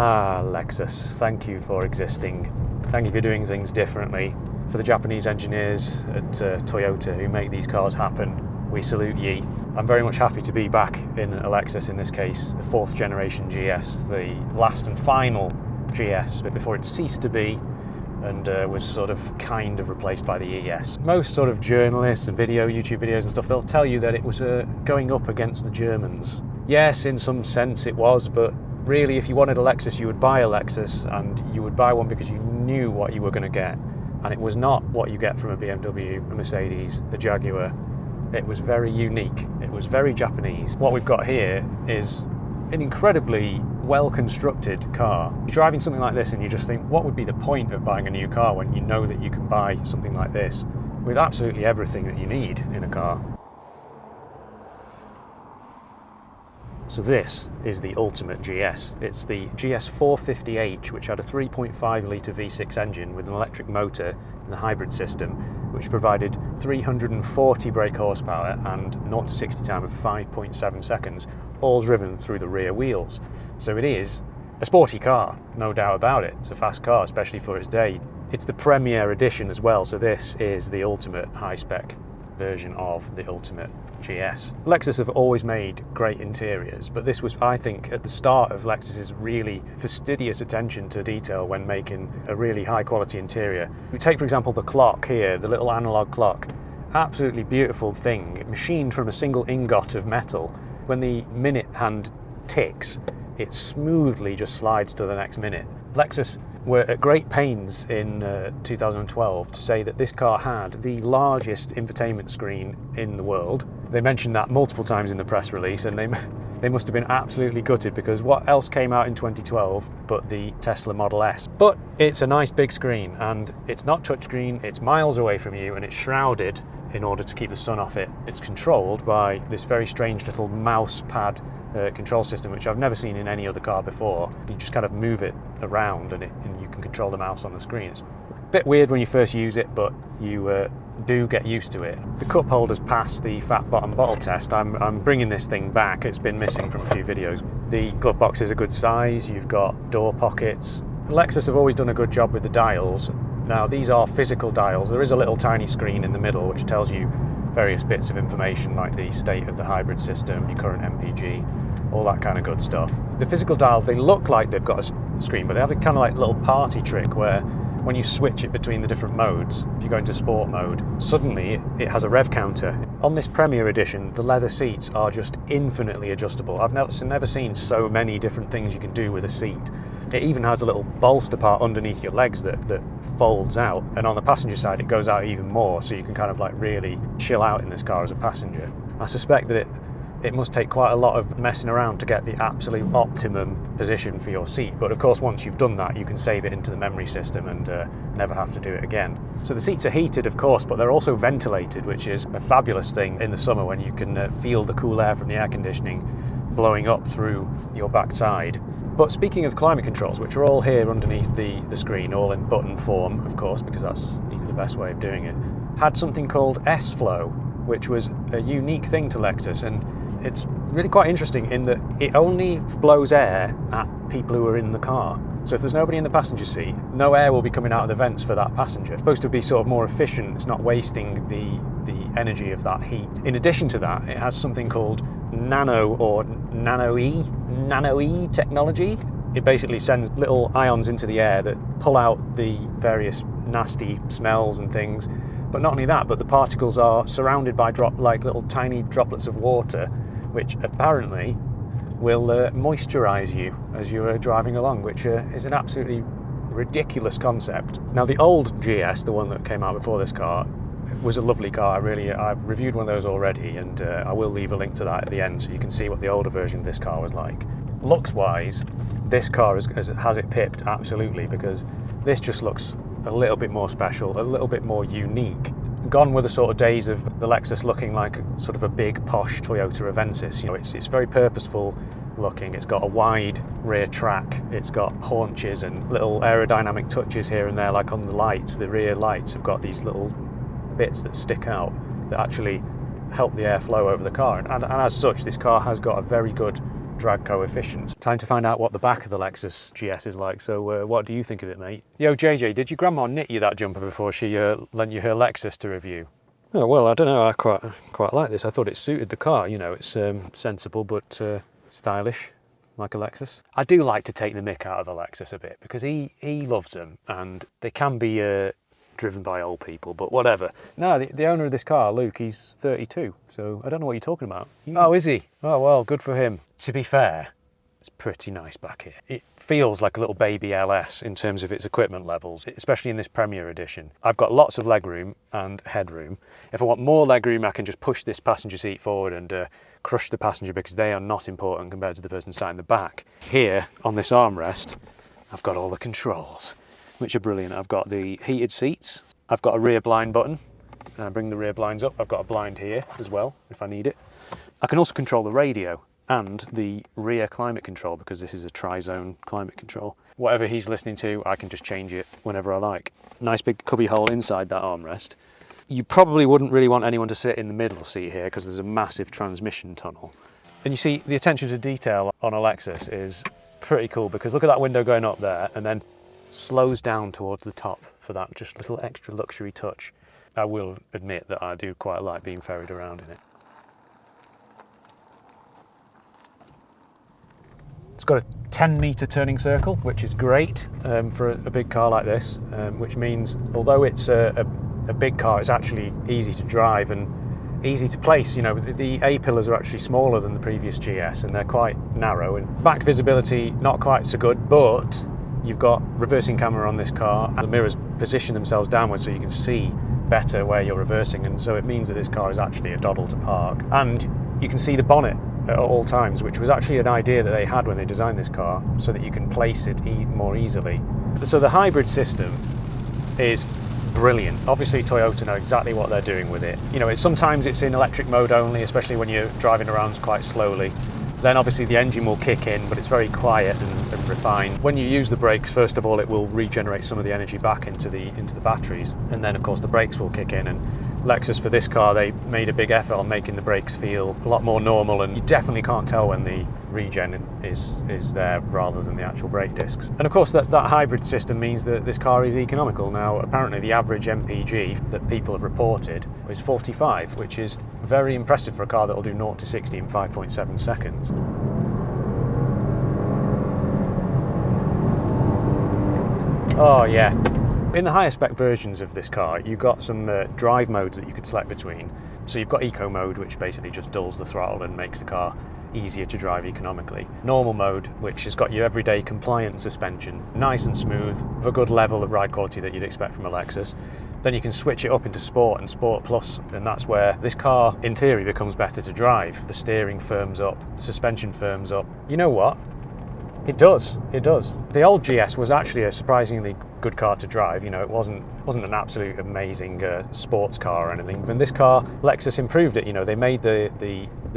Ah, Lexus, thank you for existing. Thank you for doing things differently. For the Japanese engineers at Toyota who make these cars happen, we salute ye. I'm very much happy to be back in a Lexus, in this case, a 4th generation GS, the last and final GS, but before it ceased to be and was sort of kind of replaced by the ES. Most sort of journalists and YouTube videos and stuff, they'll tell you that it was going up against the Germans. Yes, in some sense it was, but really if you wanted a Lexus, you would buy a Lexus, and you would buy one because you knew what you were going to get. And it was not what you get from a BMW, a Mercedes, a Jaguar. It was very unique. It was very Japanese. What we've got here is an incredibly well-constructed car. You're driving something like this and you just think, what would be the point of buying a new car when you know that you can buy something like this with absolutely everything that you need in a car? So this is the ultimate GS. It's the GS450h, which had a 3.5 litre V6 engine with an electric motor in the hybrid system, which provided 340 brake horsepower and 0 to 60 time of 5.7 seconds, all driven through the rear wheels. So it is a sporty car, no doubt about it. It's a fast car, especially for its day. It's the Premier edition as well, so this is the ultimate high-spec version of the ultimate GS. Lexus have always made great interiors, but this was, I think, at the start of Lexus's really fastidious attention to detail when making a really high quality interior. We take, for example, the clock here, the little analog clock. Absolutely beautiful thing, machined from a single ingot of metal. When the minute hand ticks, it smoothly just slides to the next minute. Lexus were at great pains in 2012 to say that this car had the largest infotainment screen in the world. They mentioned that multiple times in the press release, and they must have been absolutely gutted, because what else came out in 2012 but the Tesla Model S? But it's a nice big screen, and it's not touchscreen, it's miles away from you, and it's shrouded in order to keep the sun off it. It's controlled by this very strange little mouse pad control system, which I've never seen in any other car before. You just kind of move it around and you can control the mouse on the screen. It's a bit weird when you first use it, but you do get used to it. The cup holders pass the fat bottom bottle test. I'm bringing this thing back. It's been missing from a few videos. The glove box is a good size. You've got door pockets. Lexus have always done a good job with the dials. Now, these are physical dials. There is a little tiny screen in the middle which tells you various bits of information like the state of the hybrid system, your current MPG, all that kind of good stuff. The physical dials, they look like they've got a screen, but they have a kind of like little party trick where when you switch it between the different modes, if you go into sport mode, suddenly it has a rev counter. On this Premier edition, the leather seats are just infinitely adjustable. I've never seen so many different things you can do with a seat. It even has a little bolster part underneath your legs that folds out, and on the passenger side it goes out even more, so you can kind of like really chill out in this car as a passenger. I suspect that it must take quite a lot of messing around to get the absolute optimum position for your seat, but of course once you've done that you can save it into the memory system and never have to do it again. So the seats are heated, of course, but they're also ventilated, which is a fabulous thing in the summer when you can feel the cool air from the air conditioning blowing up through your backside. But speaking of climate controls, which are all here underneath the screen, all in button form, of course, because that's the best way of doing it, had something called S-Flow, which was a unique thing to Lexus, and it's really quite interesting in that it only blows air at people who are in the car. So if there's nobody in the passenger seat, no air will be coming out of the vents for that passenger. It's supposed to be sort of more efficient. It's not wasting the energy of that heat. In addition to that, it has something called nano or nano-E technology. It basically sends little ions into the air that pull out the various nasty smells and things. But not only that, but the particles are surrounded by like little tiny droplets of water, which apparently will moisturize you as you're driving along, which is an absolutely ridiculous concept. Now, the old GS, the one that came out before this car, was a lovely car. I've reviewed one of those already, and I will leave a link to that at the end so you can see what the older version of this car was like. Looks wise, this car has it pipped absolutely, because this just looks a little bit more special, a little bit more unique. Gone were the sort of days of the Lexus looking like sort of a big posh Toyota Avensis. You know, it's very purposeful looking. It's got a wide rear track. It's got haunches and little aerodynamic touches here and there, like on the lights. The rear lights have got these little bits that stick out that actually help the airflow over the car. And as such, this car has got a very good drag coefficients. Time to find out what the back of the Lexus GS is like. So what do you think of it, mate? Yo, JJ, did your grandma knit you that jumper before she lent you her Lexus to review? Oh, well, I don't know. I quite like this. I thought it suited the car. You know, it's sensible but stylish, like a Lexus. I do like to take the mick out of a Lexus a bit because he loves them, and they can be driven by old people, but whatever. No, the owner of this car, Luke, he's 32, so I don't know what you're talking about. Oh, is he? Oh, well, good for him. To be fair, it's pretty nice back here. It feels like a little baby LS in terms of its equipment levels, especially in this Premier Edition. I've got lots of legroom and headroom. If I want more legroom, I can just push this passenger seat forward and crush the passenger because they are not important compared to the person sat in the back. Here, on this armrest, I've got all the controls, which are brilliant. I've got the heated seats. I've got a rear blind button. Bring the rear blinds up. I've got a blind here as well, if I need it. I can also control the radio and the rear climate control because this is a tri-zone climate control. Whatever he's listening to, I can just change it whenever I like. Nice big cubby hole inside that armrest. You probably wouldn't really want anyone to sit in the middle seat here because there's a massive transmission tunnel. And you see, the attention to detail on a Lexus is pretty cool because look at that window going up there and then slows down towards the top for that just little extra luxury touch. I will admit that I do quite like being ferried around in it. It's got a 10-metre turning circle, which is great for a big car like this, which means although it's a big car, it's actually easy to drive and easy to place. You know, the A-pillars are actually smaller than the previous GS and they're quite narrow, and back visibility not quite so good, but you've got reversing camera on this car and the mirrors position themselves downwards so you can see better where you're reversing, and so it means that this car is actually a doddle to park. And you can see the bonnet at all times, which was actually an idea that they had when they designed this car so that you can place it more easily. So the hybrid system is brilliant. Obviously Toyota know exactly what they're doing with it. You know, sometimes it's in electric mode only, especially when you're driving around quite slowly. Then obviously the engine will kick in, but it's very quiet and refined. When you use the brakes, first of all, it will regenerate some of the energy back into the batteries. And then of course the brakes will kick in, and Lexus for this car, they made a big effort on making the brakes feel a lot more normal, and you definitely can't tell when the regen is there rather than the actual brake discs. And of course that hybrid system means that this car is economical. Now apparently the average MPG that people have reported is 45, which is very impressive for a car that will do 0 to 60 in 5.7 seconds. Oh yeah. In the higher spec versions of this car, you've got some drive modes that you could select between. So you've got Eco mode, which basically just dulls the throttle and makes the car easier to drive economically. Normal mode, which has got your everyday compliant suspension, nice and smooth, with a good level of ride quality that you'd expect from a Lexus. Then you can switch it up into Sport and Sport Plus, and that's where this car, in theory, becomes better to drive. The steering firms up, the suspension firms up. You know what? It does. The old GS was actually a surprisingly good car to drive. You know, it wasn't an absolute amazing sports car or anything. But in this car, Lexus improved it. You know, they made the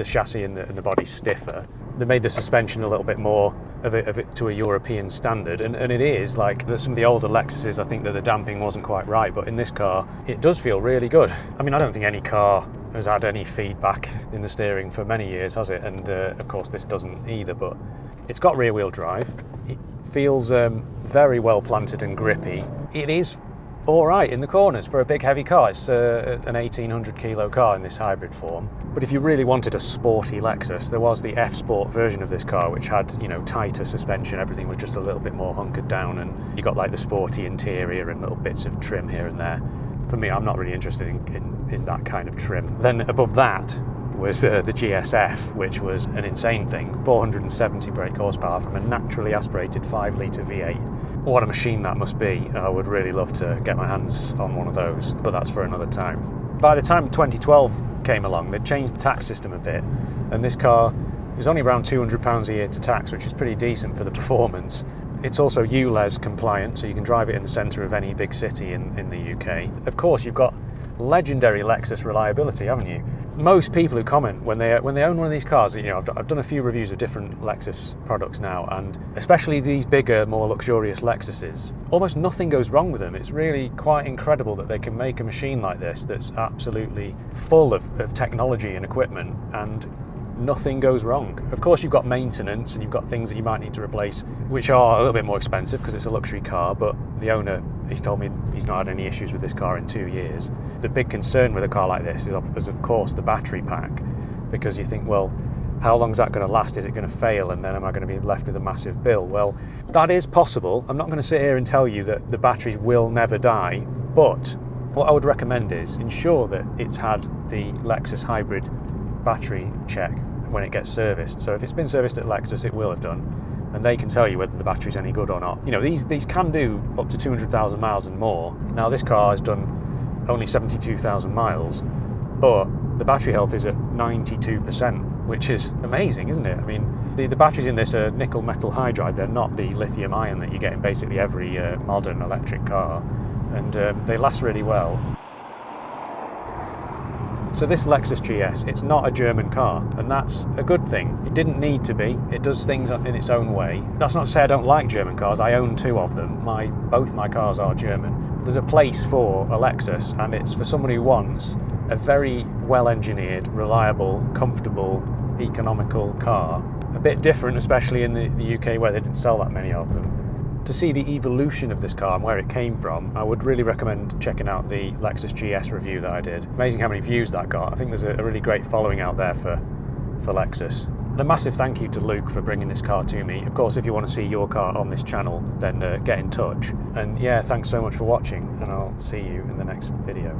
chassis and the body stiffer. They made the suspension a little bit more of it to a European standard, and it is like some of the older Lexuses. I think that the damping wasn't quite right, but in this car, it does feel really good. I mean, I don't think any car has had any feedback in the steering for many years, has it? And of course, this doesn't either. But it's got rear-wheel drive. It feels very well planted and grippy. It is all right in the corners for a big heavy car. It's an 1800 kilo car in this hybrid form. But if you really wanted a sporty Lexus, there was the F Sport version of this car, which had, you know, tighter suspension. Everything was just a little bit more hunkered down, and you got like the sporty interior and little bits of trim here and there. For me, I'm not really interested in that kind of trim. Then above that was the GSF, which was an insane thing. 470 brake horsepower from a naturally aspirated 5-litre V8. What a machine that must be. I would really love to get my hands on one of those, but that's for another time. By the time 2012 came along, they'd changed the tax system a bit, and this car is only around £200 a year to tax, which is pretty decent for the performance. It's also ULEZ compliant, so you can drive it in the centre of any big city in the UK. Of course, you've got legendary Lexus reliability, haven't you? Most people who comment when they own one of these cars, you know, I've done a few reviews of different Lexus products now, and especially these bigger, more luxurious Lexuses, almost nothing goes wrong with them. It's really quite incredible that they can make a machine like this that's absolutely full of technology and equipment, and nothing goes wrong. Of course, you've got maintenance and you've got things that you might need to replace, which are a little bit more expensive because it's a luxury car, but the owner, he's told me he's not had any issues with this car in 2 years. The big concern with a car like this is of course the battery pack, because you think, well, how long is that going to last? Is it going to fail and then am I going to be left with a massive bill? Well, that is possible. I'm not going to sit here and tell you that the batteries will never die, but what I would recommend is ensure that it's had the Lexus hybrid battery check when it gets serviced. So if it's been serviced at Lexus, it will have done, and they can tell you whether the battery's any good or not. You know, these can do up to 200,000 miles and more. Now this car has done only 72,000 miles, but the battery health is at 92%, which is amazing, isn't it? I mean, the batteries in this are nickel metal hydride. They're not the lithium ion that you get in basically every modern electric car, and they last really well. So this Lexus GS, it's not a German car, and that's a good thing. It didn't need to be. It does things in its own way. That's not to say I don't like German cars. I own 2 of them. Both my cars are German. There's a place for a Lexus, and it's for someone who wants a very well-engineered, reliable, comfortable, economical car. A bit different, especially in the UK where they didn't sell that many of them. To see the evolution of this car and where it came from, I would really recommend checking out the Lexus GS review that I did. Amazing how many views that got. I think there's a really great following out there for Lexus. And a massive thank you to Luke for bringing this car to me. Of course, if you want to see your car on this channel, then get in touch. And yeah, thanks so much for watching, and I'll see you in the next video.